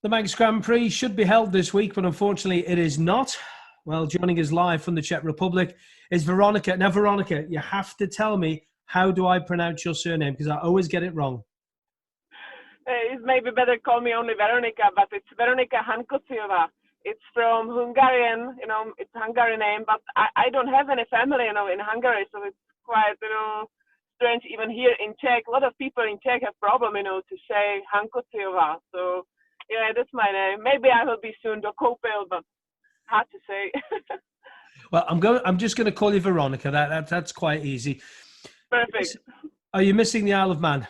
The Manx Grand Prix should be held this week, but unfortunately it is not. Well, joining us live from the Czech Republic is Veronika. Now, Veronika, you have to tell me, how do I pronounce your surname? Because I always get it wrong. It's maybe better call me only Veronika, but it's Veronika Hankocyova. It's from Hungarian, it's a Hungarian name, but I don't have any family, in Hungary, so it's quite, strange even here in Czech. A lot of people in Czech have problem, to say Hankocyova. So, yeah, that's my name. Maybe I will be soon the Kopil, but hard to say. Well, I'm just going to call you Veronika. That's quite easy. Perfect. Are you missing the Isle of Man?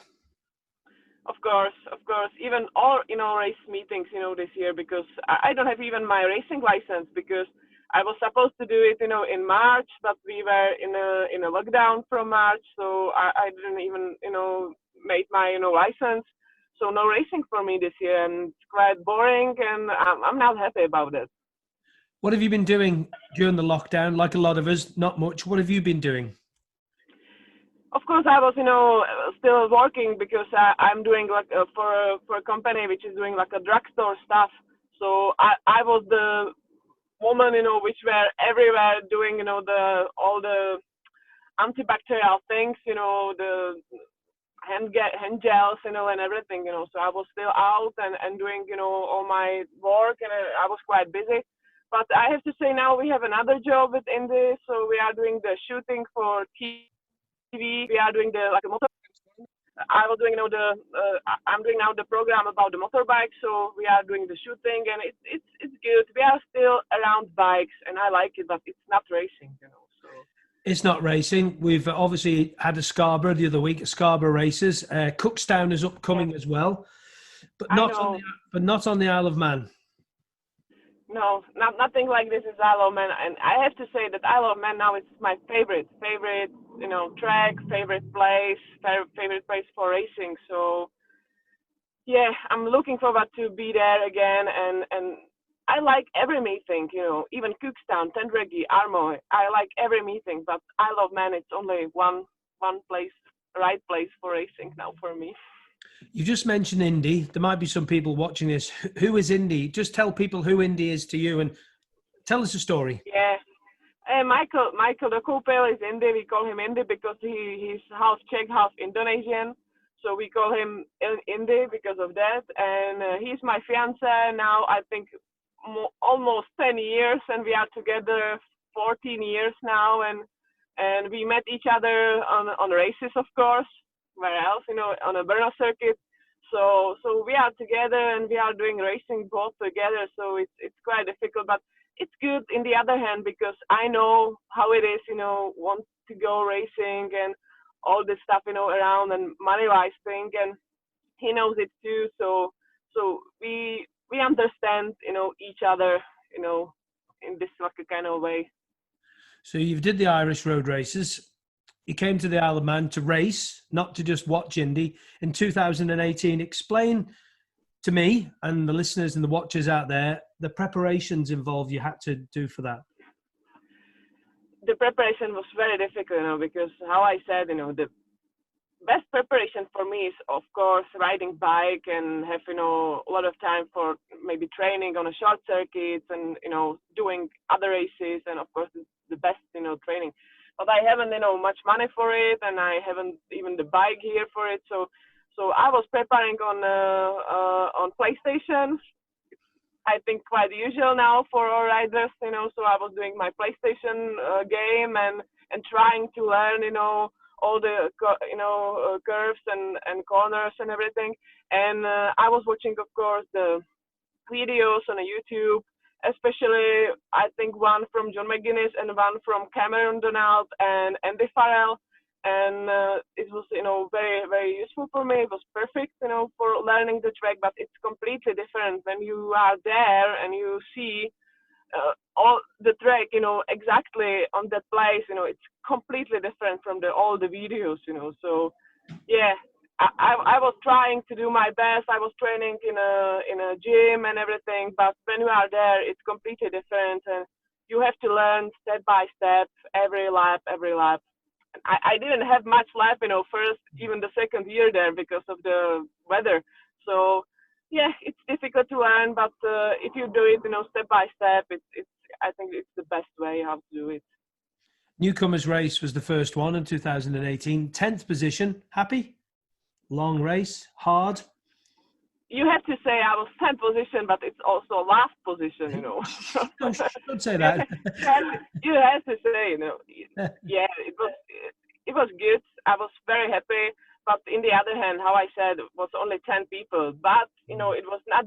Of course. Even all, race meetings, this year, because I don't have even my racing license, because I was supposed to do it, in March, but we were in a lockdown from March, so I didn't even, make my, license. So no racing for me this year, and it's quite boring, and I'm not happy about it. What have you been doing during the lockdown? Like a lot of us, not much. What have you been doing? Of course, I was, still working, because I'm doing like for a company which is doing like a drugstore stuff. So I was the woman, which were everywhere doing, all the antibacterial things, the hand gels, and everything, So I was still out and doing, all my work, and I was quite busy. But I have to say now we have another job with Indy, so we are doing the shooting for TV. We are doing the motor. I was doing, I'm doing now the program about the motorbike, so we are doing the shooting, and it's good. We are still around bikes, and I like it, but it's not racing, So. It's not racing. We've obviously had a Scarborough the other week, Scarborough races. Cookstown is upcoming as well, but not on the Isle of Man. No, nothing like this is Isle of Man, and I have to say that Isle of Man now is my favorite, track, favorite place for racing. So, yeah, I'm looking forward to be there again, and I like every meeting, even Cookstown, Tenregi, Armoy. I like every meeting, but Isle of Man, it's only one place, right place for racing now for me. You just mentioned Indy. There might be some people watching this. Who is Indy? Just tell people who Indy is to you, and tell us a story. Yeah. Michael the Kopil is Indy. We call him Indy because he's half Czech, half Indonesian. So we call him Indy because of that. And he's my fiancé now, I think, almost 10 years. And we are together 14 years now. And we met each other on races, of course. Where else, on a Brno circuit. So we are together and we are doing racing both together. So it's quite difficult, but it's good in the other hand, because I know how it is, want to go racing and all this stuff, around and money-wise thing, and he knows it too. So we understand, each other, in this like a kind of way. So you've did the Irish road races. You came to the Isle of Man to race, not to just watch Indy. In 2018, explain to me and the listeners and the watchers out there the preparations involved you had to do for that. The preparation was very difficult, because how I said, the best preparation for me is, of course, riding bike and have, a lot of time for maybe training on a short circuits and, doing other races, and of course the best, training. But I haven't, much money for it, and I haven't even the bike here for it. So I was preparing on PlayStation. I think quite usual now for all riders, So I was doing my PlayStation game and trying to learn, all the curves and corners and everything. And I was watching, of course, the videos on YouTube. Especially, I think one from John McGuinness and one from Cameron Donald and Andy Farrell. And it was, very, very useful for me. It was perfect, for learning the track, but it's completely different when you are there and you see all the track, exactly on that place, it's completely different from all the videos, So, yeah. I was trying to do my best. I was training in a gym and everything, but when you are there, it's completely different, and you have to learn step by step, every lap. I didn't have much lap, first, even the second year there because of the weather. So, yeah, it's difficult to learn, but if you do it, step by step, I think it's the best way how to do it. Newcomers race was the first one in 2018. 10th position. Happy? Long race, hard. You have to say I was 10th position, but it's also last position, Don't say that. you have to say, yeah, it was good. I was very happy. But in the other hand, how I said, it was only 10 people. But, it was not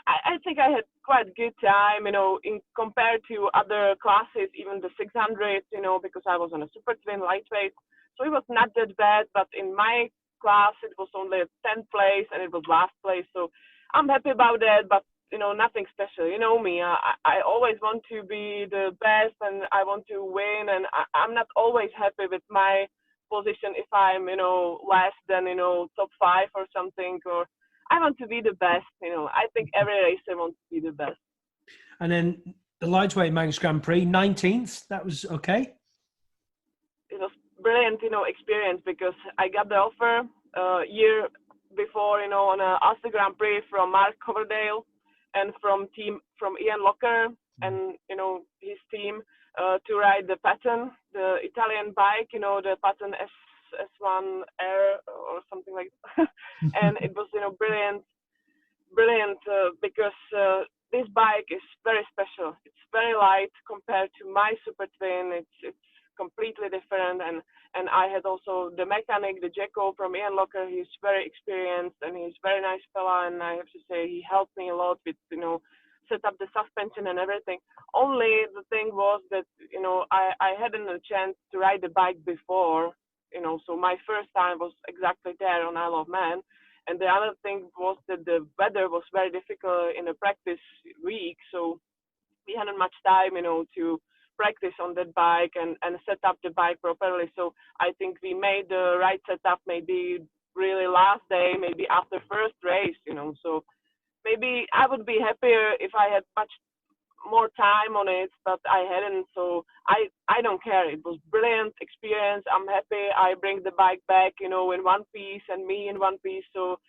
I think I had quite good time, in compared to other classes, even the 600, because I was on a super twin lightweight. So it was not that bad. But in my class, it was only 10th place and it was last place. So I'm happy about that. But, nothing special. You know me, I always want to be the best and I want to win. And I'm not always happy with my position if I'm less than top 5 or something, or I want to be the best. I think every racer wants to be the best. And then the lightweight Manx Grand Prix, 19th, that was okay. It was brilliant experience, because I got the offer year before on a Ulster Grand Prix from Mark Coverdale and from Ian Locker and his team to ride the Patton, the Italian bike, the Patton S1 Air or something like that. And it was brilliant because this bike is very special. It's very light compared to my super twin. It's completely different, and I had also the mechanic, the Jacko from Ian Locker. He's very experienced and he's very nice fella, and I have to say he helped me a lot with set up the suspension and everything. Only the thing was that I hadn't a chance to ride the bike before, so my first time was exactly there on Isle of Man. And the other thing was that the weather was very difficult in the practice week, so we hadn't much time to practice on that bike and set up the bike properly. So I think we made the right setup maybe really last day, maybe after first race, so maybe I would be happier if I had much more time on it, but I hadn't, so I don't care. It was brilliant experience. I'm happy. I bring the bike back, in one piece and me in one piece, so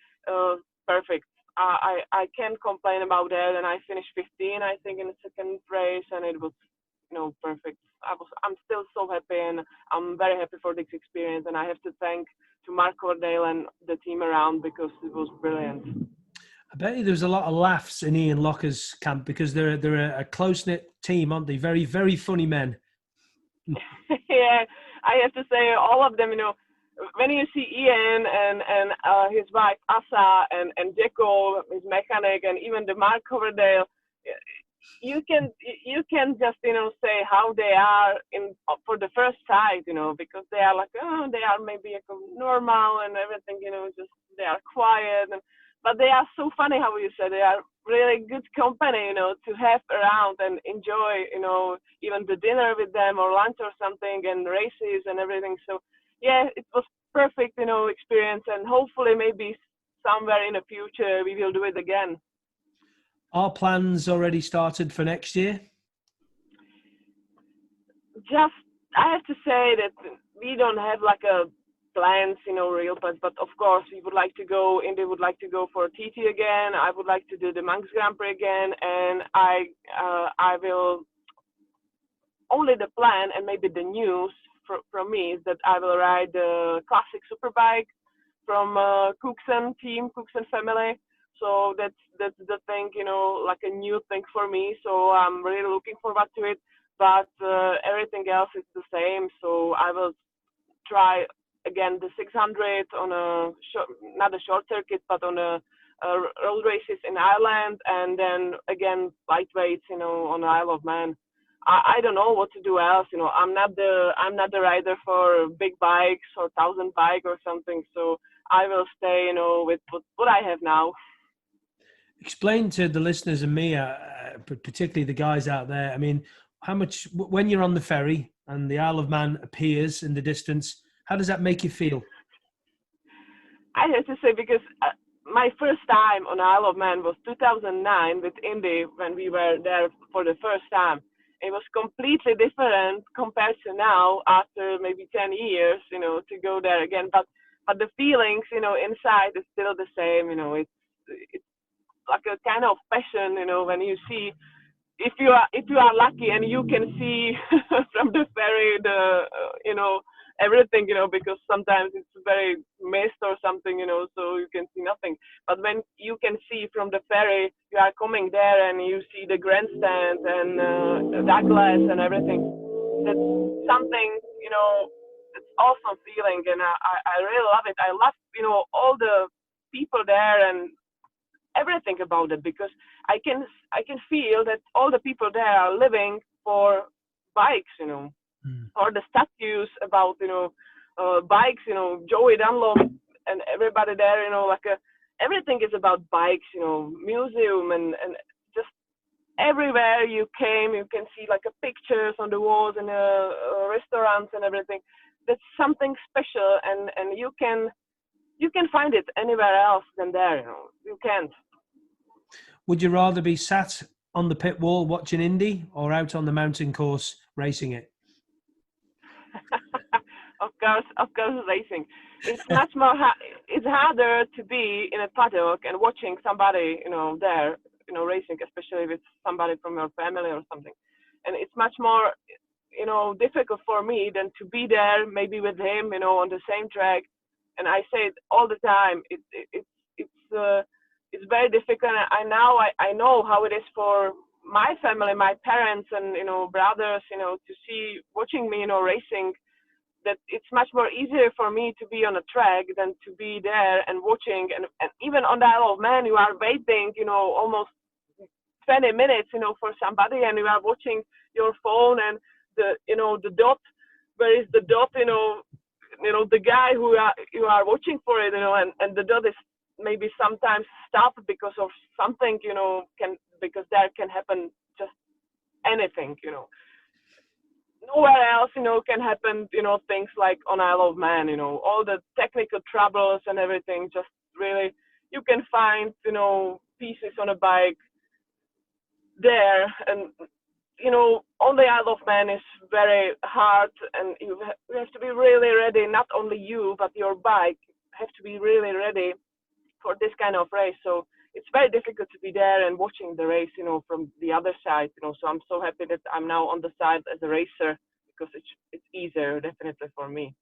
perfect. I can't complain about that, and I finished 15, I think, in the second race, and it was perfect. I'm still so happy, and I'm very happy for this experience, and I have to thank to Mark Cordale and the team around, because it was brilliant. I bet you there was a lot of laughs in Ian Locker's camp, because they're a close-knit team, aren't they? Very, very funny men. Yeah, I have to say all of them, when you see Ian and his wife Asa and Jacko, his mechanic, and even the Mark Coverdale, you can just say how they are for the first sight, because they are like, they are maybe normal and everything, just they are quiet, but they are so funny, how you said. They are really good company, to have around and enjoy, even the dinner with them or lunch or something, and races and everything. So yeah, it was perfect, experience, and hopefully maybe somewhere in the future we will do it again. Are plans already started for next year? Just, I have to say that we don't have like a plans, real plans, but of course we would like to go, Indy would like to go for TT again. I would like to do the Manx Grand Prix again, and I will, only the plan and maybe the news from me is that I will ride the classic superbike from Cookson team, Cookson family. So that's the thing, like a new thing for me. So I'm really looking forward to it. But everything else is the same. So I will try again the 600 on a not a short circuit, but on a road races in Ireland, and then again lightweights, on the Isle of Man. I don't know what to do else. I'm not the rider for big bikes or 1,000 bike or something. So I will stay, with what I have now. Explain to the listeners and me, particularly the guys out there, I mean, how much, when you're on the ferry and the Isle of Man appears in the distance, how does that make you feel? I have to say, because my first time on Isle of Man was 2009 with Indy, when we were there for the first time. It was completely different compared to now, after maybe 10 years, to go there again. But the feelings, inside is still the same. it's like a kind of passion, when you see, if you are lucky and you can see from the ferry everything, because sometimes it's very mist or something, so you can see nothing. But when you can see from the ferry, you are coming there and you see the grandstand and Douglas and everything. That's something, it's awesome feeling, and I really love it. I love, all the people there and everything about it, because I can feel that all the people there are living for bikes, or the statues about, bikes, Joey Dunlop and everybody there, everything is about bikes, museum and just everywhere you came, you can see like pictures on the walls and restaurants and everything. That's something special, and you can find it anywhere else than there, you can't. Would you rather be sat on the pit wall watching Indy or out on the mountain course racing it? Of course, racing. It's much more. It's harder to be in a paddock and watching somebody, there, racing, especially with somebody from your family or something. And it's much more, difficult for me than to be there, maybe with him, on the same track. And I say it all the time. It's very difficult. I know how it is for my family, my parents, and brothers, to see watching me, racing. That it's much more easier for me to be on a track than to be there and watching. And even on the Isle of Man, you are waiting, almost 20 minutes, for somebody, and you are watching your phone and the dot. Where is the dot? The guy who you are watching for it, and the dot is maybe sometimes stopped because of something, because there can happen just anything, Nowhere else, can happen, things like on Isle of Man, all the technical troubles and everything, just really, you can find, pieces on a bike there. And, on the Isle of Man is very hard, and you have to be really ready, not only you, but your bike have to be really ready for this kind of race. So it's very difficult to be there and watching the race, from the other side, so I'm so happy that I'm now on the side as a racer, because it's easier, definitely, for me.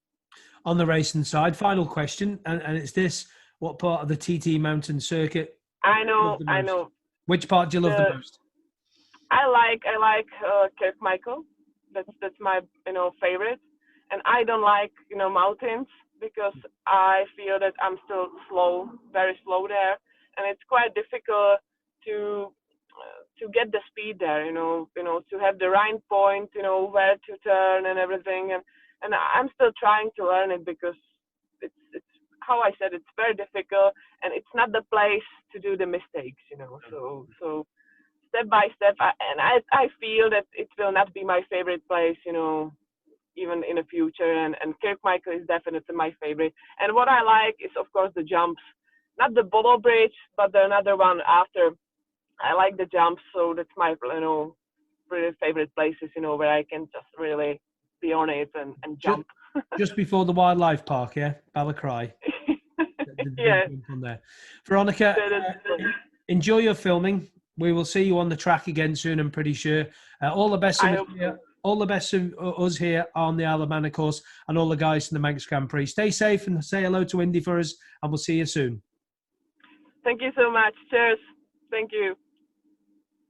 On the racing side, final question, and it's this: what part of the TT Mountain Circuit? I know. Which part do you love the most? I like Kirkmichael. That's my favorite, and I don't like mountains, because I feel that I'm still slow, very slow there. And it's quite difficult to get the speed there, to have the right point, where to turn and everything. And I'm still trying to learn it, because it's how I said, it's very difficult, and it's not the place to do the mistakes, So step by step, I feel that it will not be my favorite place, even in the future. And Kirkmichael is definitely my favorite. And what I like is, of course, the jumps. Not the Bottle Bridge, but another one after. I like the jumps, so that's my really favorite places, where I can just really be on it and jump. Just before the wildlife park, yeah, Balacry. Yeah. On there. Veronika, enjoy your filming. We will see you on the track again soon, I'm pretty sure. All the best. All the best of us here on the Isle of Man, of course, and all the guys in the Manx Grand Prix. Stay safe and say hello to Indy for us, and we'll see you soon. Thank you so much. Cheers. Thank you.